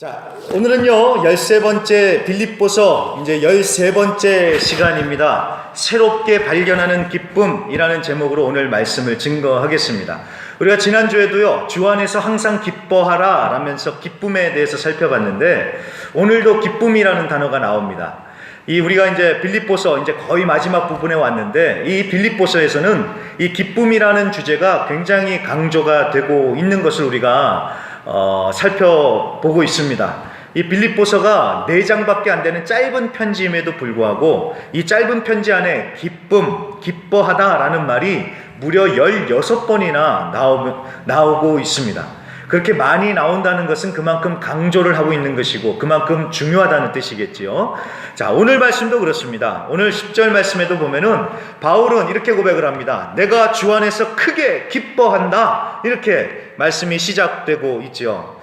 자, 오늘은요 13번째 빌립보서 이제 13번째 시간입니다. 새롭게 발견하는 기쁨이라는 제목으로 오늘 말씀을 증거하겠습니다. 우리가 지난주에도요 주 안에서 항상 기뻐하라 라면서 기쁨에 대해서 살펴봤는데, 오늘도 기쁨이라는 단어가 나옵니다. 우리가 이제 빌립보서 이제 거의 마지막 부분에 왔는데, 이 빌립보서에서는 이 기쁨이라는 주제가 굉장히 강조가 되고 있는 것을 우리가 살펴보고 있습니다. 이 빌립보서가 4장밖에 안 되는 짧은 편지임에도 불구하고 이 짧은 편지 안에 기쁨, 기뻐하다라는 말이 무려 16번이나 나오고 있습니다. 그렇게 많이 나온다는 것은 그만큼 강조를 하고 있는 것이고 그만큼 중요하다는 뜻이겠지요. 자, 오늘 말씀도 그렇습니다. 오늘 10절 말씀에도 보면은 바울은 이렇게 고백을 합니다. 내가 주 안에서 크게 기뻐한다, 이렇게 말씀이 시작되고 있죠.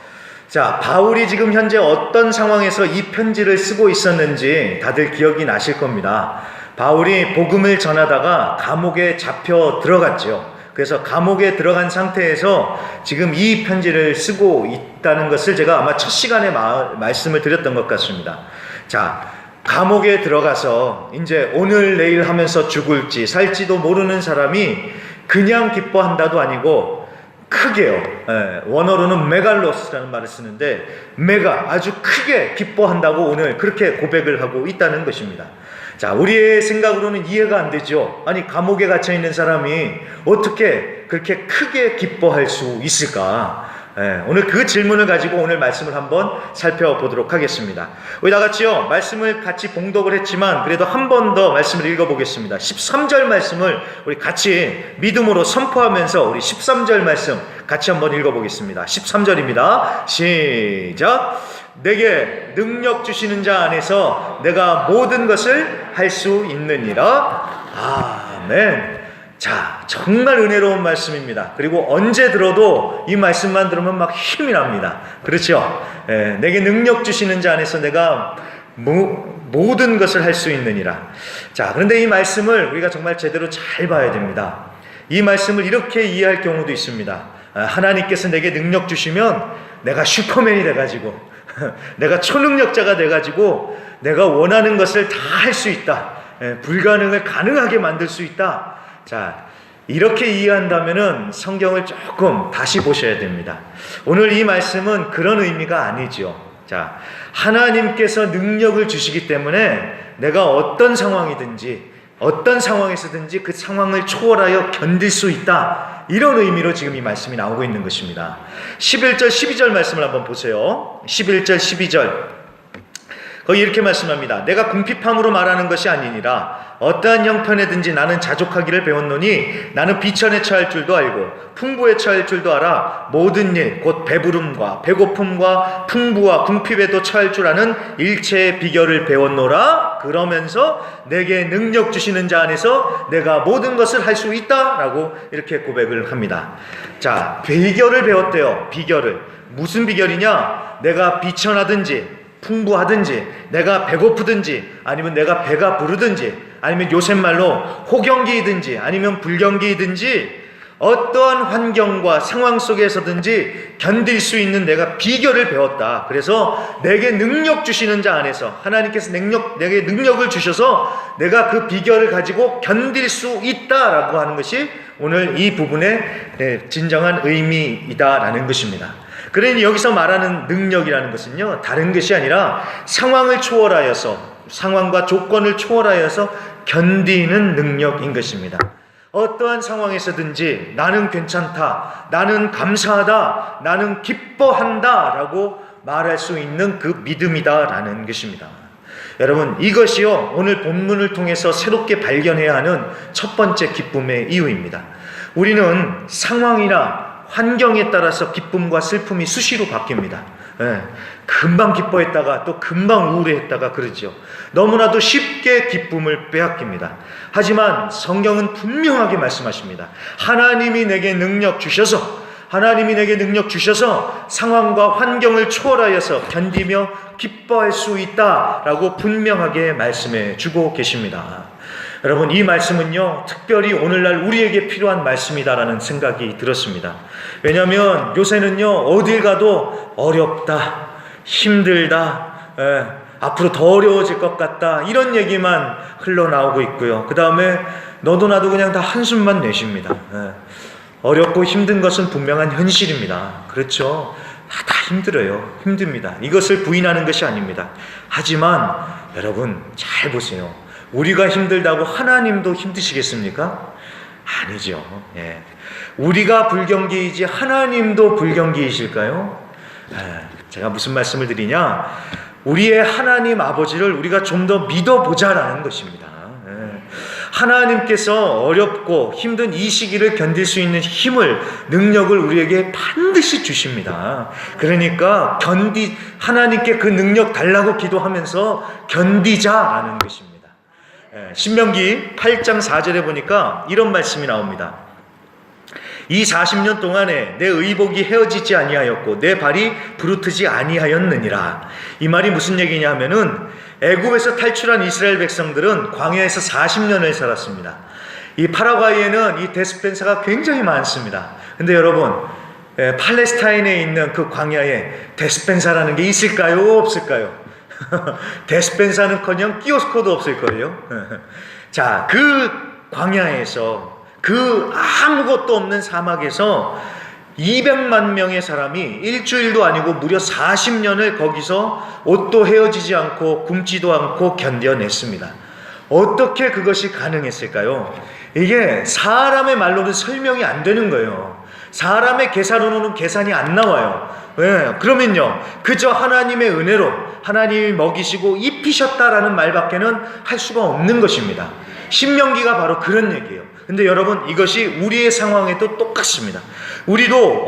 자, 바울이 지금 현재 어떤 상황에서 이 편지를 쓰고 있었는지 다들 기억이 나실 겁니다. 바울이 복음을 전하다가 감옥에 잡혀 들어갔죠. 그래서 감옥에 들어간 상태에서 지금 이 편지를 쓰고 있다는 것을 제가 아마 첫 시간에 말씀을 드렸던 것 같습니다. 자, 감옥에 들어가서 이제 오늘 내일 하면서 죽을지 살지도 모르는 사람이 그냥 기뻐한다도 아니고 크게요. 원어로는 메갈로스라는 말을 쓰는데 메가, 아주 크게 기뻐한다고 오늘 그렇게 고백을 하고 있다는 것입니다. 자, 우리의 생각으로는 이해가 안 되죠. 아니, 감옥에 갇혀 있는 사람이 어떻게 그렇게 크게 기뻐할 수 있을까? 오늘 그 질문을 가지고 오늘 말씀을 한번 살펴보도록 하겠습니다. 우리 다 같이요 말씀을 같이 봉독을 했지만 그래도 한 번 더 말씀을 읽어보겠습니다. 13절 말씀을 우리 같이 믿음으로 선포하면서 우리 13절 말씀 같이 한번 읽어보겠습니다. 13절입니다. 시작. 내게 능력 주시는 자 안에서 내가 모든 것을 할 수 있느니라. 아멘. 자, 정말 은혜로운 말씀입니다. 그리고 언제 들어도 이 말씀만 들으면 막 힘이 납니다. 그렇죠? 내게 능력 주시는 자 안에서 내가 모든 것을 할 수 있느니라. 자, 그런데 이 말씀을 우리가 정말 제대로 잘 봐야 됩니다. 이 말씀을 이렇게 이해할 경우도 있습니다. 하나님께서 내게 능력 주시면 내가 슈퍼맨이 돼가지고 내가 초능력자가 돼가지고 내가 원하는 것을 다 할 수 있다. 불가능을 가능하게 만들 수 있다. 자, 이렇게 이해한다면은 성경을 조금 다시 보셔야 됩니다. 오늘 이 말씀은 그런 의미가 아니죠. 자, 하나님께서 능력을 주시기 때문에 내가 어떤 상황이든지 어떤 상황에서든지 그 상황을 초월하여 견딜 수 있다, 이런 의미로 지금 이 말씀이 나오고 있는 것입니다. 11절 12절 말씀을 한번 보세요. 11절 12절 거기 이렇게 말씀합니다. 내가 궁핍함으로 말하는 것이 아니니라. 어떠한 형편에든지 나는 자족하기를 배웠노니 나는 비천에 처할 줄도 알고 풍부에 처할 줄도 알아. 모든 일 곧 배부름과 배고픔과 풍부와 궁핍에도 처할 줄 아는 일체의 비결을 배웠노라. 그러면서 내게 능력 주시는 자 안에서 내가 모든 것을 할 수 있다라고 이렇게 고백을 합니다. 자, 비결을 배웠대요. 비결을. 무슨 비결이냐? 내가 비천하든지 풍부하든지 내가 배고프든지 아니면 내가 배가 부르든지 아니면 요새 말로 호경기이든지 아니면 불경기이든지 어떠한 환경과 상황 속에서든지 견딜 수 있는 내가 비결을 배웠다. 그래서 내게 능력 주시는 자 안에서 하나님께서 내게 능력을 주셔서 내가 그 비결을 가지고 견딜 수 있다라고 하는 것이 오늘 이 부분의 진정한 의미이다라는 것입니다. 그러니 여기서 말하는 능력이라는 것은요, 다른 것이 아니라 상황을 초월하여서, 상황과 조건을 초월하여서 견디는 능력인 것입니다. 어떠한 상황에서든지 나는 괜찮다, 나는 감사하다, 나는 기뻐한다 라고 말할 수 있는 그 믿음이다 라는 것입니다. 여러분, 이것이요 오늘 본문을 통해서 새롭게 발견해야 하는 첫 번째 기쁨의 이유입니다. 우리는 상황이나 환경에 따라서 기쁨과 슬픔이 수시로 바뀝니다. 금방 기뻐했다가 또 금방 우울해했다가 그러죠. 너무나도 쉽게 기쁨을 빼앗깁니다. 하지만 성경은 분명하게 말씀하십니다. 하나님이 내게 능력 주셔서 상황과 환경을 초월하여서 견디며 기뻐할 수 있다라고 분명하게 말씀해 주고 계십니다. 여러분, 이 말씀은요 특별히 오늘날 우리에게 필요한 말씀이다라는 생각이 들었습니다. 왜냐하면 요새는요 어딜 가도 어렵다, 힘들다, 앞으로 더 어려워질 것 같다, 이런 얘기만 흘러나오고 있고요. 그 다음에 너도 나도 그냥 다 한숨만 내쉽니다. 어렵고 힘든 것은 분명한 현실입니다. 그렇죠? 다 힘들어요. 힘듭니다. 이것을 부인하는 것이 아닙니다. 하지만 여러분 잘 보세요. 우리가 힘들다고 하나님도 힘드시겠습니까? 아니죠. 우리가 불경기이지 하나님도 불경기이실까요? 제가 무슨 말씀을 드리냐, 우리의 하나님 아버지를 우리가 좀 더 믿어보자라는 것입니다. 하나님께서 어렵고 힘든 이 시기를 견딜 수 있는 힘을, 능력을 우리에게 반드시 주십니다. 그러니까 하나님께 그 능력 달라고 기도하면서 견디자라는 것입니다. 신명기 8장 4절에 보니까 이런 말씀이 나옵니다. 이 40년 동안에 내 의복이 헤어지지 아니하였고 내 발이 부르트지 아니하였느니라. 이 말이 무슨 얘기냐 하면은, 애굽에서 탈출한 이스라엘 백성들은 광야에서 40년을 살았습니다. 이 파라과이에는 이 데스펜사가 굉장히 많습니다. 근데 여러분, 팔레스타인에 있는 그 광야에 데스펜사라는 게 있을까요? 없을까요? 데스펜사는커녕 키오스코도 없을걸요. 자, 그 광야에서, 그 아무것도 없는 사막에서 200만 명의 사람이 일주일도 아니고 무려 40년을 거기서 옷도 헤어지지 않고 굶지도 않고 견뎌냈습니다. 어떻게 그것이 가능했을까요? 이게 사람의 말로는 설명이 안 되는 거예요. 사람의 계산으로는 계산이 안 나와요. 그러면요, 그저 하나님의 은혜로 하나님이 먹이시고 입히셨다라는 말밖에는 할 수가 없는 것입니다. 신명기가 바로 그런 얘기예요. 근데 여러분, 이것이 우리의 상황에도 똑같습니다. 우리도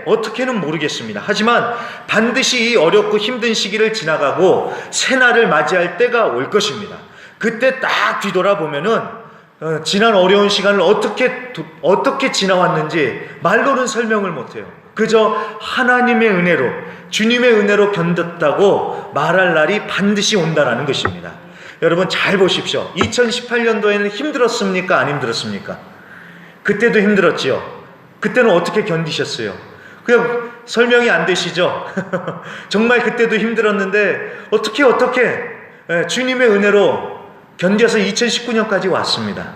어떻게는 모르겠습니다. 하지만 반드시 이 어렵고 힘든 시기를 지나가고 새날을 맞이할 때가 올 것입니다. 그때 딱 뒤돌아보면은 지난 어려운 시간을 어떻게 지나왔는지 말로는 설명을 못해요. 그저 하나님의 은혜로, 주님의 은혜로 견뎠다고 말할 날이 반드시 온다라는 것입니다. 여러분 잘 보십시오. 2018년도에는 힘들었습니까? 안 힘들었습니까? 그때도 힘들었지요. 그때는 어떻게 견디셨어요? 그냥 설명이 안 되시죠? 정말 그때도 힘들었는데 어떻게 주님의 은혜로 견뎌서 2019년까지 왔습니다.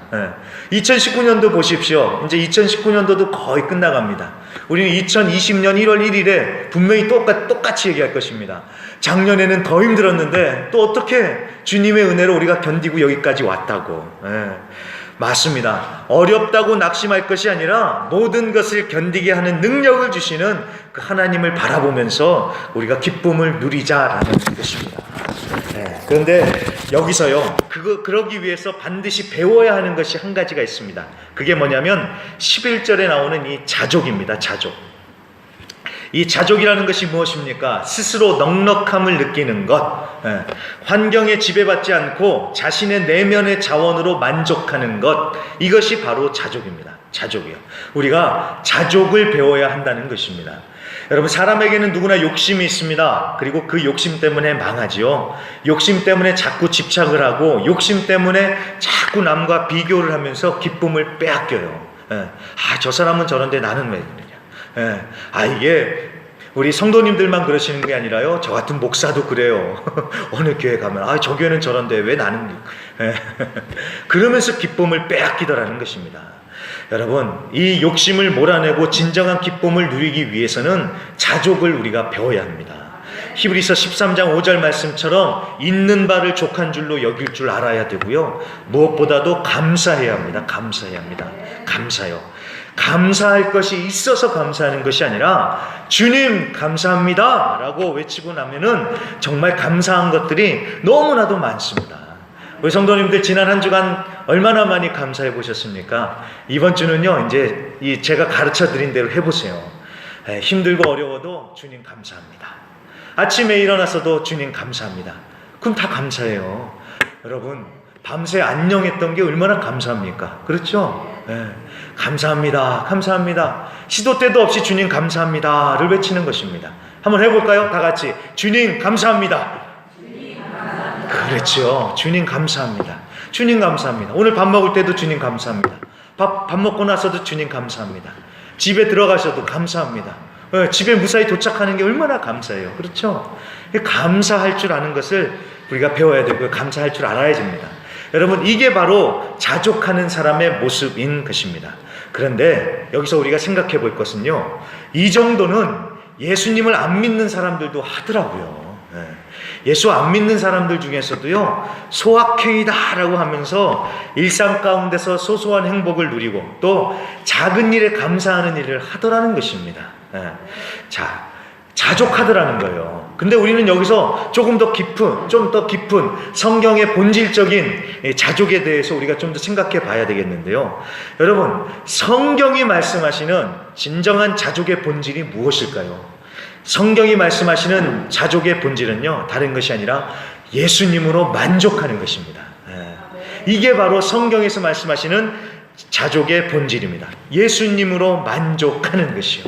2019년도 보십시오. 이제 2019년도도 거의 끝나갑니다. 우리는 2020년 1월 1일에 분명히 똑같이 얘기할 것입니다. 작년에는 더 힘들었는데 또 어떻게 주님의 은혜로 우리가 견디고 여기까지 왔다고. 맞습니다. 어렵다고 낙심할 것이 아니라 모든 것을 견디게 하는 능력을 주시는 그 하나님을 바라보면서 우리가 기쁨을 누리자라는 것입니다. 그런데 여기서요, 그러기 위해서 반드시 배워야 하는 것이 한 가지가 있습니다. 그게 뭐냐면 11절에 나오는 이 자족입니다. 자족. 이 자족이라는 것이 무엇입니까? 스스로 넉넉함을 느끼는 것, 환경에 지배받지 않고 자신의 내면의 자원으로 만족하는 것, 이것이 바로 자족입니다. 자족이요. 우리가 자족을 배워야 한다는 것입니다. 여러분, 사람에게는 누구나 욕심이 있습니다. 그리고 그 욕심 때문에 망하지요. 욕심 때문에 자꾸 집착을 하고 욕심 때문에 자꾸 남과 비교를 하면서 기쁨을 빼앗겨요. 저 사람은 저런데 나는 왜 그러냐. 이게 우리 성도님들만 그러시는 게 아니라요, 저 같은 목사도 그래요. 어느 교회 가면 저 교회는 저런데 왜 나는 그러면서 기쁨을 빼앗기더라는 것입니다. 여러분, 이 욕심을 몰아내고 진정한 기쁨을 누리기 위해서는 자족을 우리가 배워야 합니다. 히브리서 13장 5절 말씀처럼 있는 바를 족한 줄로 여길 줄 알아야 되고요, 무엇보다도 감사해야 합니다. 감사해야 합니다. 감사요. 감사할 것이 있어서 감사하는 것이 아니라 주님 감사합니다 라고 외치고 나면은 정말 감사한 것들이 너무나도 많습니다. 우리 성도님들, 지난 한 주간 얼마나 많이 감사해 보셨습니까? 이번 주는요, 이제 제가 가르쳐 드린 대로 해보세요. 힘들고 어려워도 주님 감사합니다. 아침에 일어나서도 주님 감사합니다. 그럼 다 감사해요. 여러분, 밤새 안녕했던 게 얼마나 감사합니까? 그렇죠? 감사합니다. 감사합니다. 시도 때도 없이 주님 감사합니다를 외치는 것입니다. 한번 해볼까요? 다 같이. 주님 감사합니다. 그렇죠. 주님 감사합니다. 주님 감사합니다. 오늘 밥 먹을 때도 주님 감사합니다. 밥 먹고 나서도 주님 감사합니다. 집에 들어가셔도 감사합니다. 집에 무사히 도착하는 게 얼마나 감사해요. 그렇죠? 감사할 줄 아는 것을 우리가 배워야 되고요. 감사할 줄 알아야 됩니다. 여러분, 이게 바로 자족하는 사람의 모습인 것입니다. 그런데 여기서 우리가 생각해 볼 것은요, 이 정도는 예수님을 안 믿는 사람들도 하더라고요. 예수 안 믿는 사람들 중에서도요, 소확행이다라고 하면서 일상 가운데서 소소한 행복을 누리고 또 작은 일에 감사하는 일을 하더라는 것입니다. 자, 자족하더라는 거예요. 근데 우리는 여기서 조금 더 깊은, 좀 더 깊은 성경의 본질적인 자족에 대해서 우리가 좀 더 생각해 봐야 되겠는데요. 여러분, 성경이 말씀하시는 진정한 자족의 본질이 무엇일까요? 성경이 말씀하시는 자족의 본질은요, 다른 것이 아니라 예수님으로 만족하는 것입니다. 이게 바로 성경에서 말씀하시는 자족의 본질입니다. 예수님으로 만족하는 것이요.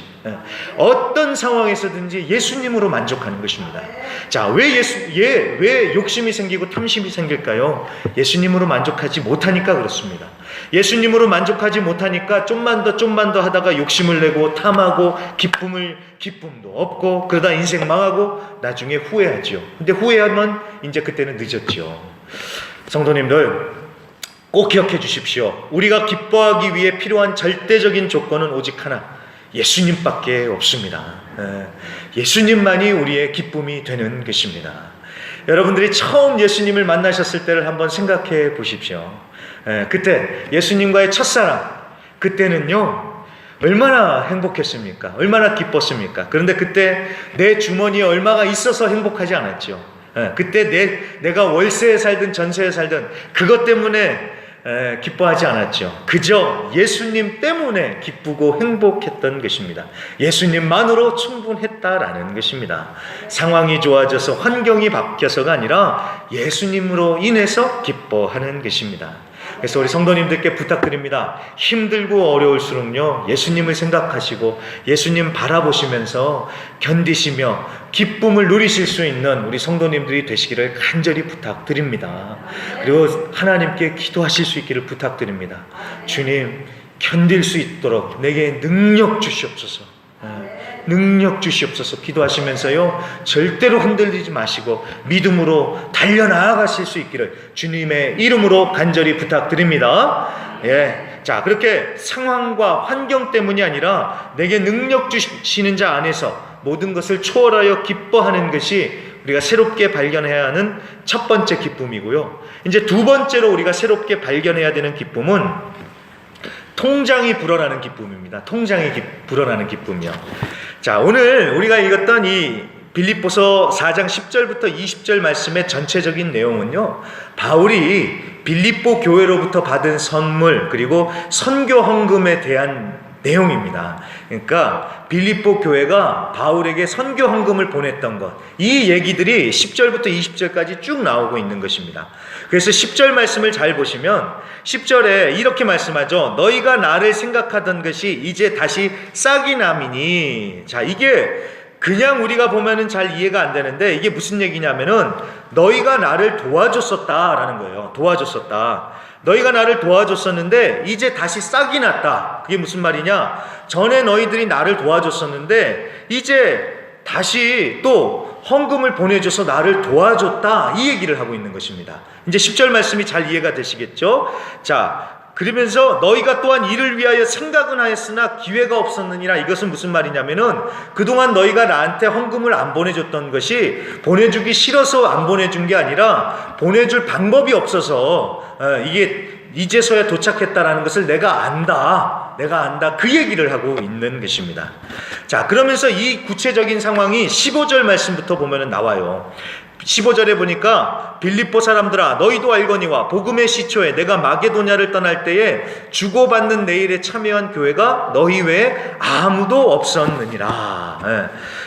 어떤 상황에서든지 예수님으로 만족하는 것입니다. 자, 왜 욕심이 생기고 탐심이 생길까요? 예수님으로 만족하지 못하니까 그렇습니다. 예수님으로 만족하지 못하니까 좀만 더 하다가 욕심을 내고 탐하고 기쁨도 없고 그러다 인생 망하고 나중에 후회하죠. 근데 후회하면 이제 그때는 늦었죠. 성도님들, 꼭 기억해 주십시오. 우리가 기뻐하기 위해 필요한 절대적인 조건은 오직 하나, 예수님밖에 없습니다. 예수님만이 우리의 기쁨이 되는 것입니다. 여러분들이 처음 예수님을 만나셨을 때를 한번 생각해 보십시오. 그때 예수님과의 첫사랑, 그때는요 얼마나 행복했습니까? 얼마나 기뻤습니까? 그런데 그때 내 주머니에 얼마가 있어서 행복하지 않았죠. 그때 내가 월세에 살든 전세에 살든 그것 때문에 기뻐하지 않았죠. 그저 예수님 때문에 기쁘고 행복했던 것입니다. 예수님만으로 충분했다라는 것입니다. 상황이 좋아져서 환경이 바뀌어서가 아니라 예수님으로 인해서 기뻐하는 것입니다. 그래서 우리 성도님들께 부탁드립니다. 힘들고 어려울수록요, 예수님을 생각하시고 예수님 바라보시면서 견디시며 기쁨을 누리실 수 있는 우리 성도님들이 되시기를 간절히 부탁드립니다. 그리고 하나님께 기도하실 수 있기를 부탁드립니다. 주님, 견딜 수 있도록 내게 능력 주시옵소서. 능력 주시옵소서 기도하시면서요, 절대로 흔들리지 마시고 믿음으로 달려나아가실 수 있기를 주님의 이름으로 간절히 부탁드립니다. 자, 그렇게 상황과 환경 때문이 아니라 내게 능력 주시는 자 안에서 모든 것을 초월하여 기뻐하는 것이 우리가 새롭게 발견해야 하는 첫 번째 기쁨이고요. 이제 두 번째로 우리가 새롭게 발견해야 되는 기쁨은 통장이 불어나는 기쁨입니다. 통장이 불어나는 기쁨이요. 자, 오늘 우리가 읽었던 이 빌립보서 4장 10절부터 20절 말씀의 전체적인 내용은요, 바울이 빌립보 교회로부터 받은 선물 그리고 선교 헌금에 대한 내용입니다. 그러니까 빌립보 교회가 바울에게 선교 헌금을 보냈던 것, 이 얘기들이 10절부터 20절까지 쭉 나오고 있는 것입니다. 그래서 10절 말씀을 잘 보시면 10절에 이렇게 말씀하죠. 너희가 나를 생각하던 것이 이제 다시 싹이 남이니. 자, 이게 그냥 우리가 보면은 잘 이해가 안 되는데 이게 무슨 얘기냐면은 너희가 나를 도와줬었다라는 거예요. 도와줬었다. 너희가 나를 도와줬었는데 이제 다시 싹이 났다. 그게 무슨 말이냐? 전에 너희들이 나를 도와줬었는데 이제 다시 또 헌금을 보내줘서 나를 도와줬다, 이 얘기를 하고 있는 것입니다. 이제 10절 말씀이 잘 이해가 되시겠죠? 자, 그러면서 너희가 또한 이를 위하여 생각은 하였으나 기회가 없었느니라. 이것은 무슨 말이냐면은 그동안 너희가 나한테 헌금을 안 보내줬던 것이 보내주기 싫어서 안 보내준 게 아니라 보내줄 방법이 없어서 이게 이제서야 도착했다라는 것을 내가 안다, 그 얘기를 하고 있는 것입니다. 자, 그러면서 이 구체적인 상황이 15절 말씀부터 보면 나와요. 15절에 보니까 빌립보 사람들아, 너희도 알거니와 복음의 시초에 내가 마게도냐를 떠날 때에 주고받는 내일에 참여한 교회가 너희 외에 아무도 없었느니라.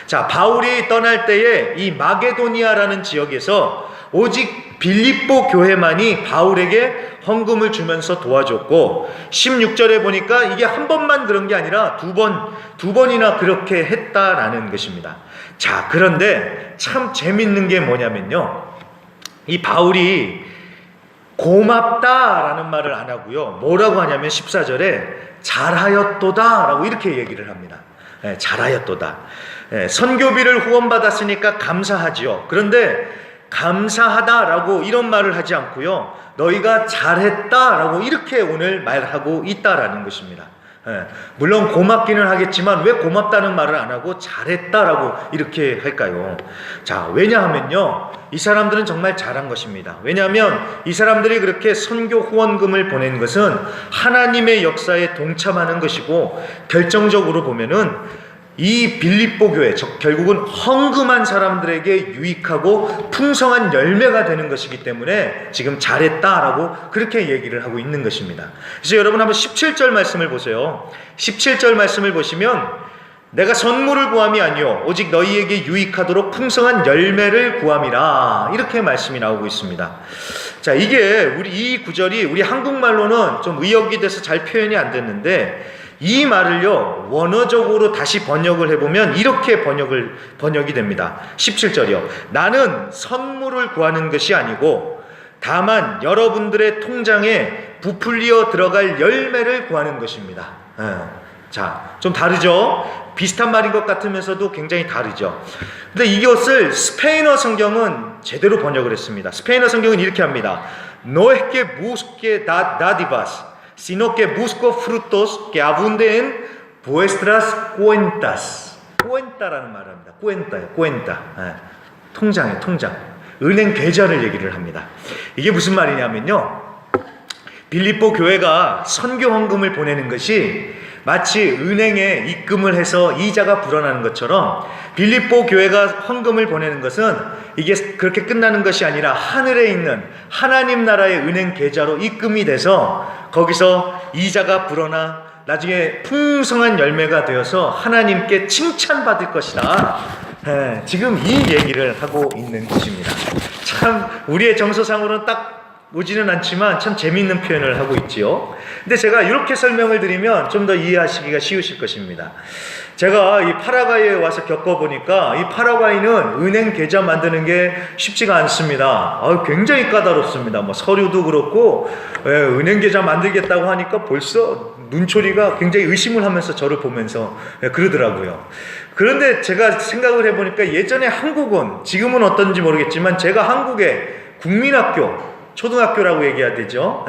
자, 바울이 떠날 때에 이 마게도니아라는 지역에서 오직 빌립보 교회만이 바울에게 헌금을 주면서 도와줬고, 16절에 보니까 이게 한 번만 그런 게 아니라 두 번이나 그렇게 했다라는 것입니다. 자, 그런데 참 재밌는 게 뭐냐면요, 이 바울이 고맙다라는 말을 안 하고요, 뭐라고 하냐면 14절에 잘하였도다 라고 이렇게 얘기를 합니다. 잘하였도다. 선교비를 후원받았으니까 감사하지요. 그런데 감사하다라고 이런 말을 하지 않고요, 너희가 잘했다라고 이렇게 오늘 말하고 있다라는 것입니다. 물론 고맙기는 하겠지만 왜 고맙다는 말을 안 하고 잘했다라고 이렇게 할까요? 자, 왜냐하면요, 이 사람들은 정말 잘한 것입니다. 왜냐하면 이 사람들이 그렇게 선교 후원금을 보낸 것은 하나님의 역사에 동참하는 것이고, 결정적으로 보면은 이 빌립보 교회, 결국은 헌금한 사람들에게 유익하고 풍성한 열매가 되는 것이기 때문에 지금 잘했다라고 그렇게 얘기를 하고 있는 것입니다. 그래서 여러분 한번 17절 말씀을 보세요. 17절 말씀을 보시면 내가 선물을 구함이 아니요 오직 너희에게 유익하도록 풍성한 열매를 구함이라, 이렇게 말씀이 나오고 있습니다. 자, 이게 이 구절이 우리 한국말로는 좀 의역이 돼서 잘 표현이 안 됐는데, 이 말을요 원어적으로 다시 번역을 해보면 이렇게 번역이 됩니다. 17절이요. 나는 선물을 구하는 것이 아니고 다만 여러분들의 통장에 부풀려 들어갈 열매를 구하는 것입니다. 자, 좀 다르죠? 비슷한 말인 것 같으면서도 굉장히 다르죠. 근데 이것을 스페인어 성경은 제대로 번역을 했습니다. 스페인어 성경은 이렇게 합니다. No es que busque dádivas, sino que busco frutos que abunden en vuestras cuentas. cuenta라는 말을 합니다. cuenta요, cuenta. 통장이에요, 통장. 은행 계좌를 얘기를 합니다. 이게 무슨 말이냐면요, 빌립보 교회가 선교 헌금을 보내는 것이 마치 은행에 입금을 해서 이자가 불어나는 것처럼 빌립보 교회가 헌금을 보내는 것은 이게 그렇게 끝나는 것이 아니라 하늘에 있는 하나님 나라의 은행 계좌로 입금이 돼서 거기서 이자가 불어나 나중에 풍성한 열매가 되어서 하나님께 칭찬받을 것이다. 지금 이 얘기를 하고 있는 것입니다. 참 우리의 정서상으로는 딱 오지는 않지만 참 재미있는 표현을 하고 있지요. 근데 제가 이렇게 설명을 드리면 좀 더 이해하시기가 쉬우실 것입니다. 제가 이 파라과이에 와서 겪어보니까 이 파라과이는 은행 계좌 만드는 게 쉽지가 않습니다. 굉장히 까다롭습니다. 뭐 서류도 그렇고, 은행 계좌 만들겠다고 하니까 벌써 눈초리가 굉장히 의심을 하면서 저를 보면서 그러더라고요. 그런데 제가 생각을 해보니까 예전에 한국은, 지금은 어떤지 모르겠지만 제가 한국의 국민학교, 초등학교라고 얘기해야 되죠.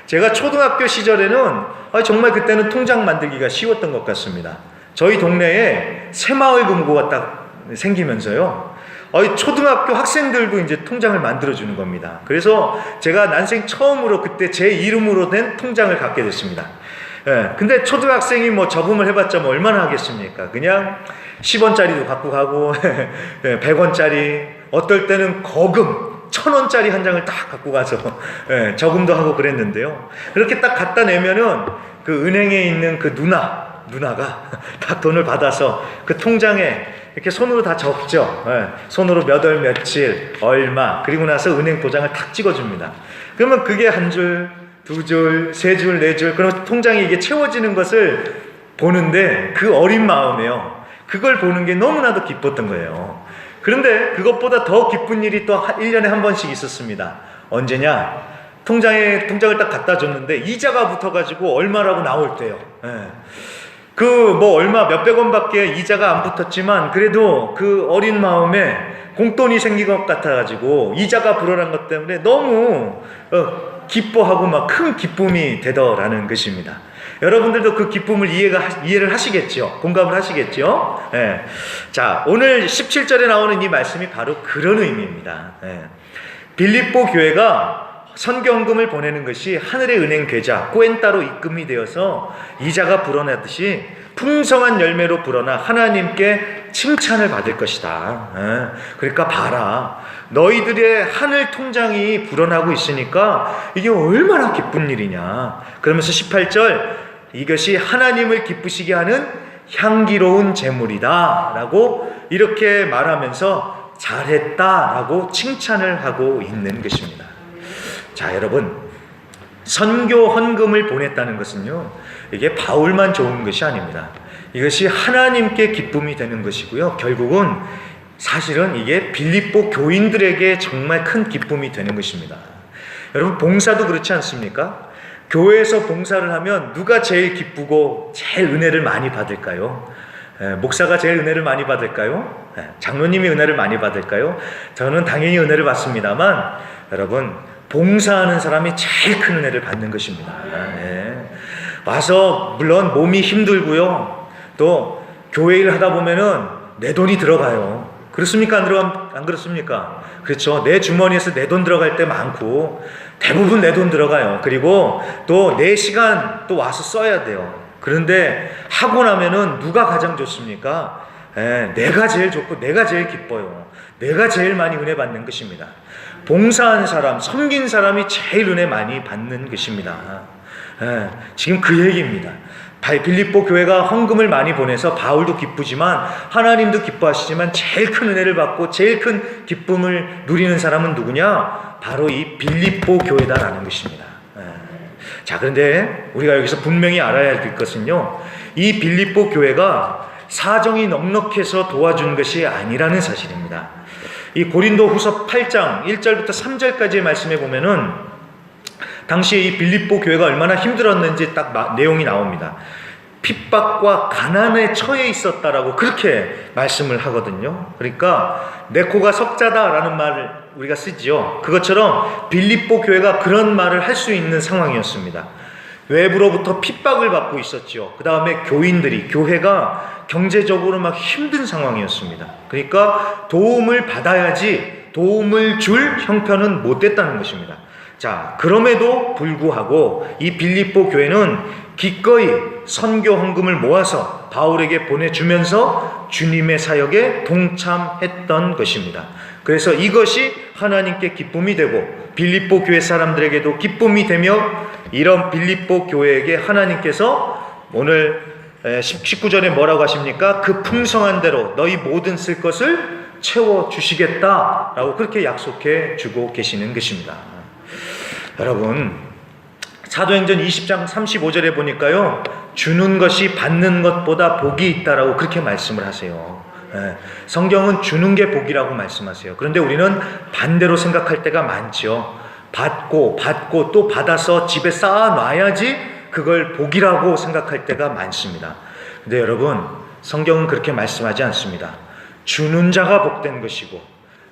제가 초등학교 시절에는 정말 그때는 통장 만들기가 쉬웠던 것 같습니다. 저희 동네에 새마을 금고가 딱 생기면서요, 초등학교 학생들도 이제 통장을 만들어주는 겁니다. 그래서 제가 난생 처음으로 그때 제 이름으로 된 통장을 갖게 됐습니다. 근데 초등학생이 뭐 저금을 해봤자 뭐 얼마나 하겠습니까? 그냥 10원짜리도 갖고 가고 100원짜리, 어떨 때는 거금 1000원짜리 한 장을 딱 갖고 가서 저금도 하고 그랬는데요. 그렇게 딱 갖다 내면은 그 은행에 있는 그 누나가 딱 돈을 받아서 그 통장에 이렇게 손으로 다 적죠. 손으로 몇 월 며칠 얼마, 그리고 나서 은행 도장을 탁 찍어줍니다. 그러면 그게 한 줄, 두 줄, 세 줄, 네 줄, 그러면 통장이 이게 채워지는 것을 보는데 그 어린 마음에요, 그걸 보는 게 너무나도 기뻤던 거예요. 그런데 그것보다 더 기쁜 일이 또 1년에 한 번씩 있었습니다. 언제냐? 통장을 딱 갖다 줬는데 이자가 붙어가지고 얼마라고 나올 때요. 그 뭐 얼마 몇백 원밖에 이자가 안 붙었지만 그래도 그 어린 마음에 공돈이 생긴 것 같아가지고 이자가 불어난 것 때문에 너무 기뻐하고 막 큰 기쁨이 되더라는 것입니다. 여러분들도 그 기쁨을 이해를 하시겠죠? 공감을 하시겠죠? 자, 오늘 17절에 나오는 이 말씀이 바로 그런 의미입니다. 빌립보 교회가 선교헌금을 보내는 것이 하늘의 은행 계좌 꾸엔따로 입금이 되어서 이자가 불어나듯이 풍성한 열매로 불어나 하나님께 칭찬을 받을 것이다. 그러니까 봐라, 너희들의 하늘 통장이 불어나고 있으니까 이게 얼마나 기쁜 일이냐. 그러면서 18절, 이것이 하나님을 기쁘시게 하는 향기로운 제물이다 라고 이렇게 말하면서 잘했다 라고 칭찬을 하고 있는 것입니다. 자, 여러분, 선교 헌금을 보냈다는 것은요, 이게 바울만 좋은 것이 아닙니다. 이것이 하나님께 기쁨이 되는 것이고요, 결국은 사실은 이게 빌립보 교인들에게 정말 큰 기쁨이 되는 것입니다. 여러분, 봉사도 그렇지 않습니까? 교회에서 봉사를 하면 누가 제일 기쁘고 제일 은혜를 많이 받을까요? 목사가 제일 은혜를 많이 받을까요? 장로님이 은혜를 많이 받을까요? 저는 당연히 은혜를 받습니다만 여러분, 봉사하는 사람이 제일 큰 은혜를 받는 것입니다. 와서 물론 몸이 힘들고요, 또 교회 일 하다 보면은 내 돈이 들어가요. 그렇습니까? 안 그렇습니까? 그렇죠. 내 주머니에서 내 돈 들어갈 때 많고 대부분 내 돈 들어가요. 그리고 또 내 시간 또 와서 써야 돼요. 그런데 하고 나면은 누가 가장 좋습니까? 내가 제일 좋고 내가 제일 기뻐요. 내가 제일 많이 은혜 받는 것입니다. 봉사한 사람, 섬긴 사람이 제일 은혜 많이 받는 것입니다. 지금 그 얘기입니다. 빌립보 교회가 헌금을 많이 보내서 바울도 기쁘지만 하나님도 기뻐하시지만 제일 큰 은혜를 받고 제일 큰 기쁨을 누리는 사람은 누구냐? 바로 이 빌립보 교회다라는 것입니다. 자, 그런데 우리가 여기서 분명히 알아야 될 것은요, 이 빌립보 교회가 사정이 넉넉해서 도와준 것이 아니라는 사실입니다. 이 고린도 후서 8장 1절부터 3절까지의 말씀에 보면은 당시에 이 빌립보 교회가 얼마나 힘들었는지 딱 내용이 나옵니다. 핍박과 가난에 처해 있었다라고 그렇게 말씀을 하거든요. 그러니까 내 코가 석자다라는 말을 우리가 쓰지요. 그것처럼 빌립보 교회가 그런 말을 할 수 있는 상황이었습니다. 외부로부터 핍박을 받고 있었죠. 그 다음에 교회가 경제적으로 막 힘든 상황이었습니다. 그러니까 도움을 받아야지 도움을 줄 형편은 못 됐다는 것입니다. 자, 그럼에도 불구하고 이 빌립보 교회는 기꺼이 선교 헌금을 모아서 바울에게 보내주면서 주님의 사역에 동참했던 것입니다. 그래서 이것이 하나님께 기쁨이 되고 빌립보 교회 사람들에게도 기쁨이 되며, 이런 빌립보 교회에게 하나님께서 오늘 19절에 뭐라고 하십니까? 그 풍성한 대로 너희 모든 쓸 것을 채워주시겠다라고 그렇게 약속해 주고 계시는 것입니다. 여러분, 사도행전 20장 35절에 보니까요, 주는 것이 받는 것보다 복이 있다라고 그렇게 말씀을 하세요. 성경은 주는 게 복이라고 말씀하세요. 그런데 우리는 반대로 생각할 때가 많죠. 받고 또 받아서 집에 쌓아놔야지 그걸 복이라고 생각할 때가 많습니다. 근데 여러분, 성경은 그렇게 말씀하지 않습니다. 주는 자가 복된 것이고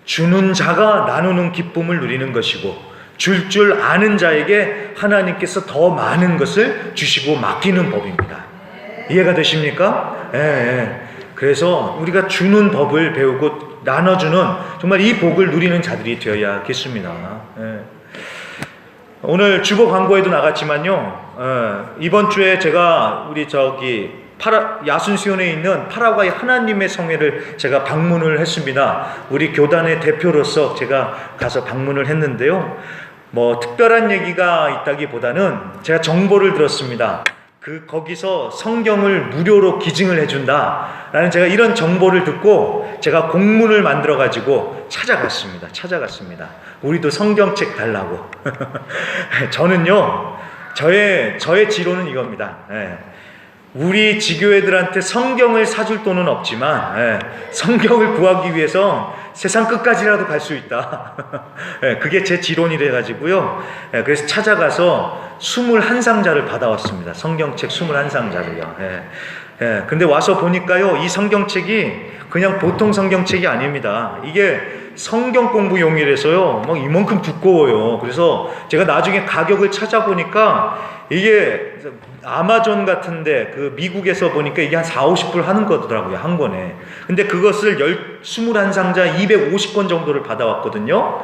주는 자가 나누는 기쁨을 누리는 것이고 줄 아는 자에게 하나님께서 더 많은 것을 주시고 맡기는 법입니다. 이해가 되십니까? 그래서 우리가 주는 법을 배우고 나눠주는 정말 이 복을 누리는 자들이 되어야겠습니다. 오늘 주보 광고에도 나갔지만요, 이번 주에 제가 우리 야순시온에 있는 파라과이 하나님의 성회를 제가 방문을 했습니다. 우리 교단의 대표로서 제가 가서 방문을 했는데요, 뭐 특별한 얘기가 있다기보다는 제가 정보를 들었습니다. 거기서 성경을 무료로 기증을 해준다 라는 제가 이런 정보를 듣고 제가 공문을 만들어 가지고 찾아갔습니다. 우리도 성경책 달라고. 저는요, 저의 지론은 이겁니다. 우리 지교회들한테 성경을 사줄 돈은 없지만 성경을 구하기 위해서 세상 끝까지라도 갈 수 있다. 그게 제 지론이래 가지고요. 그래서 찾아가서 21상자를 받아왔습니다. 성경책 21상자를요. 근데 와서 보니까요, 이 성경책이 그냥 보통 성경책이 아닙니다. 이게 성경 공부용이라서요, 막 이만큼 두꺼워요. 그래서 제가 나중에 가격을 찾아보니까 이게 아마존 같은데 미국에서 보니까 이게 한 40-50불 하는 거더라고요, 한 권에. 근데 그것을 21상자 250권 정도를 받아왔거든요.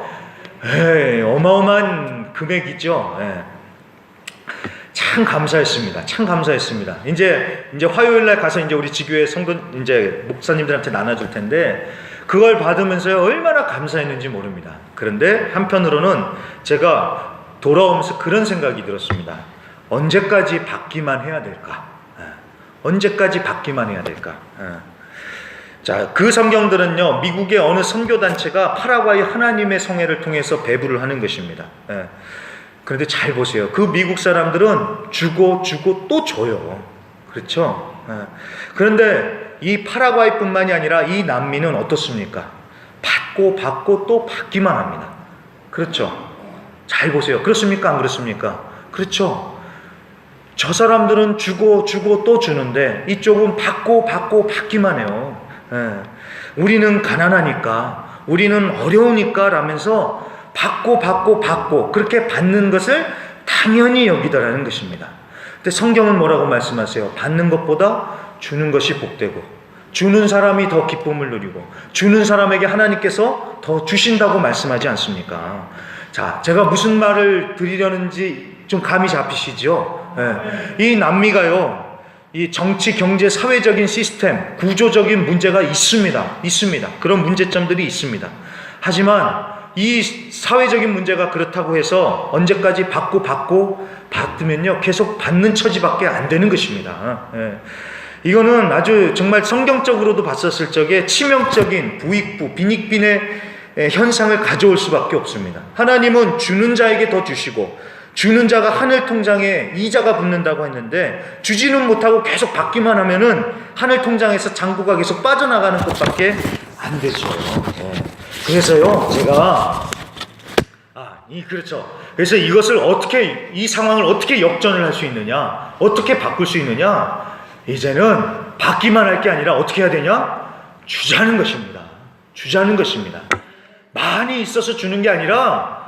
어마어마한 금액이죠. 참 감사했습니다. 이제 화요일 날 가서 이제 우리 지교회 목사님들한테 나눠줄 텐데, 그걸 받으면서요, 얼마나 감사했는지 모릅니다. 그런데 한편으로는 제가 돌아오면서 그런 생각이 들었습니다. 언제까지 받기만 해야 될까? 자, 그 성경들은요, 미국의 어느 선교단체가 파라과이 하나님의 성회를 통해서 배부를 하는 것입니다. 그런데 잘 보세요. 그 미국 사람들은 주고 또 줘요. 그렇죠? 그런데 이 파라과이뿐만이 아니라 이 남미는 어떻습니까? 받고 또 받기만 합니다. 그렇죠? 잘 보세요. 그렇습니까? 안 그렇습니까? 그렇죠? 저 사람들은 주고 또 주는데 이쪽은 받기만 해요. 예. 우리는 가난하니까, 우리는 어려우니까 라면서 받고 그렇게 받는 것을 당연히 여기더라는 것입니다. 근데 성경은 뭐라고 말씀하세요? 받는 것보다 주는 것이 복되고, 주는 사람이 더 기쁨을 누리고, 주는 사람에게 하나님께서 더 주신다고 말씀하지 않습니까? 자, 제가 무슨 말을 드리려는지 좀 감이 잡히시죠? 예. 이 남미가요, 이 정치, 경제, 사회적인 시스템, 구조적인 문제가 있습니다. 그런 문제점들이 있습니다. 하지만 이 사회적인 문제가 그렇다고 해서 언제까지 받으면요, 계속 받는 처지밖에 안 되는 것입니다. 예. 이거는 아주 정말 성경적으로도 봤었을 적에 치명적인 부익부, 빈익빈의 현상을 가져올 수밖에 없습니다. 하나님은 주는 자에게 더 주시고, 주는 자가 하늘 통장에 이자가 붙는다고 했는데, 주지는 못하고 계속 받기만 하면은 하늘 통장에서 잔고가 계속 빠져나가는 것밖에 안 되죠. 네. 그래서요, 제가 그렇죠. 그래서 이것을 이 상황을 어떻게 역전을 할 수 있느냐, 어떻게 바꿀 수 있느냐, 이제는 받기만 할 게 아니라 어떻게 해야 되냐? 주자는 것입니다. 많이 있어서 주는 게 아니라,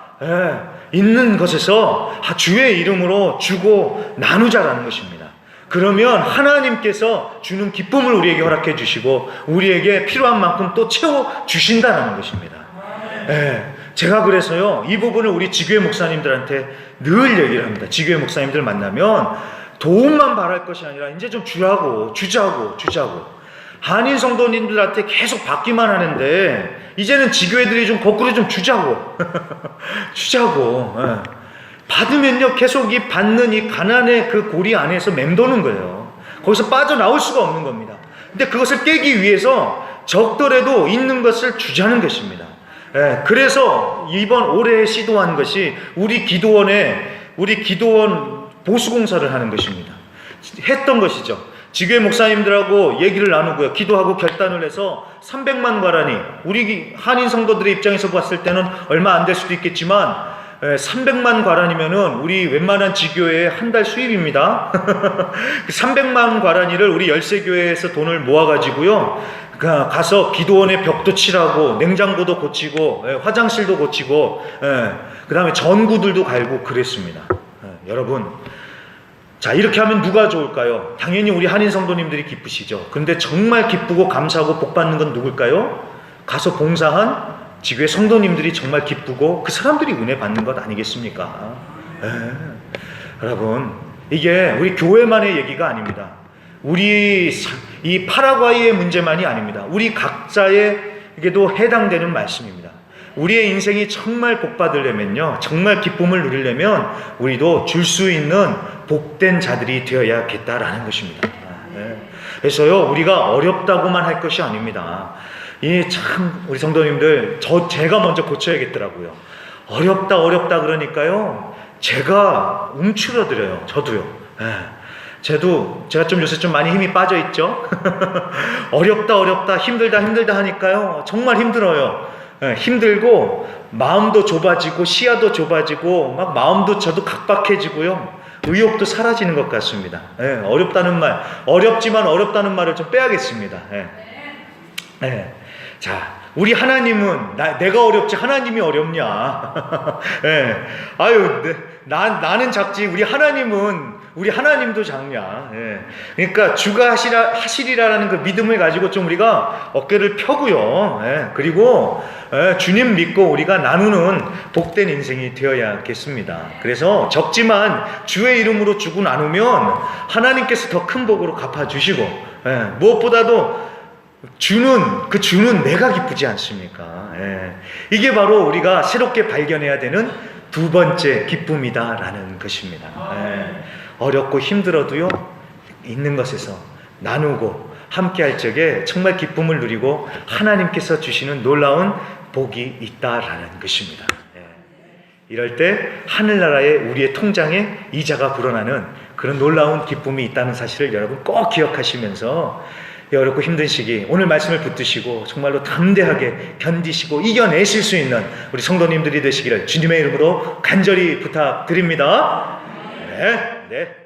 있는 것에서 주의 이름으로 주고 나누자라는 것입니다. 그러면 하나님께서 주는 기쁨을 우리에게 허락해 주시고, 우리에게 필요한 만큼 또 채워 주신다는 것입니다. 제가 그래서요, 이 부분을 우리 지교회 목사님들한테 늘 얘기를 합니다. 지교회 목사님들 만나면 도움만 바랄 것이 아니라 이제 좀 주자고. 한인 성도님들한테 계속 받기만 하는데 이제는 지교회들이 좀 거꾸로 좀 주자고. 받으면요, 계속 이 받는 이 가난의 그 고리 안에서 맴도는 거예요. 거기서 빠져나올 수가 없는 겁니다. 근데 그것을 깨기 위해서 적더라도 있는 것을 주자는 것입니다. 그래서 올해 시도한 것이 우리 기도원 보수공사를 하는 것입니다. 했던 것이죠. 지교회 목사님들하고 얘기를 나누고요, 기도하고 결단을 해서 300만 과란이, 우리 한인 성도들의 입장에서 봤을 때는 얼마 안 될 수도 있겠지만 300만 과란이면은 우리 웬만한 지교회의 한 달 수입입니다. 300만 과란이를 우리 열세교회에서 돈을 모아가지고요, 가서 기도원의 벽도 칠하고, 냉장고도 고치고, 화장실도 고치고, 그 다음에 전구들도 갈고 그랬습니다. 여러분, 자, 이렇게 하면 누가 좋을까요? 당연히 우리 한인 성도님들이 기쁘시죠. 그런데 정말 기쁘고 감사하고 복받는 건 누굴까요? 가서 봉사한 지교회 성도님들이 정말 기쁘고 그 사람들이 은혜 받는 것 아니겠습니까? 여러분, 이게 우리 교회만의 얘기가 아닙니다. 우리 이 파라과이의 문제만이 아닙니다. 우리 각자에게도 해당되는 말씀입니다. 우리의 인생이 정말 복받으려면요, 정말 기쁨을 누리려면 우리도 줄 수 있는 복된 자들이 되어야겠다라는 것입니다. 그래서요, 우리가 어렵다고만 할 것이 아닙니다. 우리 성도님들, 제가 먼저 고쳐야겠더라고요. 어렵다 그러니까요, 제가 움츠러들어요. 저도요. 제가 요새 좀 많이 힘이 빠져 있죠. 어렵다, 힘들다 하니까요, 정말 힘들어요. 힘들고 마음도 좁아지고 시야도 좁아지고 막 마음도 저도 각박해지고요, 의욕도 사라지는 것 같습니다. 어렵다는 말을 좀 빼야겠습니다. 자, 우리 하나님은 내가 어렵지 하나님이 어렵냐? 나는 작지 우리 하나님도 작냐? 그러니까 주가 하시리라라는 그 믿음을 가지고 좀 우리가 어깨를 펴고요. 그리고 주님 믿고 우리가 나누는 복된 인생이 되어야겠습니다. 그래서 적지만 주의 이름으로 주고 나누면 하나님께서 더 큰 복으로 갚아주시고, 무엇보다도 주는 내가 기쁘지 않습니까? 이게 바로 우리가 새롭게 발견해야 되는 두 번째 기쁨이다라는 것입니다. 어렵고 힘들어도요, 있는 것에서 나누고 함께 할 적에 정말 기쁨을 누리고 하나님께서 주시는 놀라운 복이 있다라는 것입니다. 이럴 때 하늘나라에 우리의 통장에 이자가 불어나는 그런 놀라운 기쁨이 있다는 사실을 여러분 꼭 기억하시면서 어렵고 힘든 시기 오늘 말씀을 붙드시고 정말로 담대하게 견디시고 이겨내실 수 있는 우리 성도님들이 되시기를 주님의 이름으로 간절히 부탁드립니다. 네.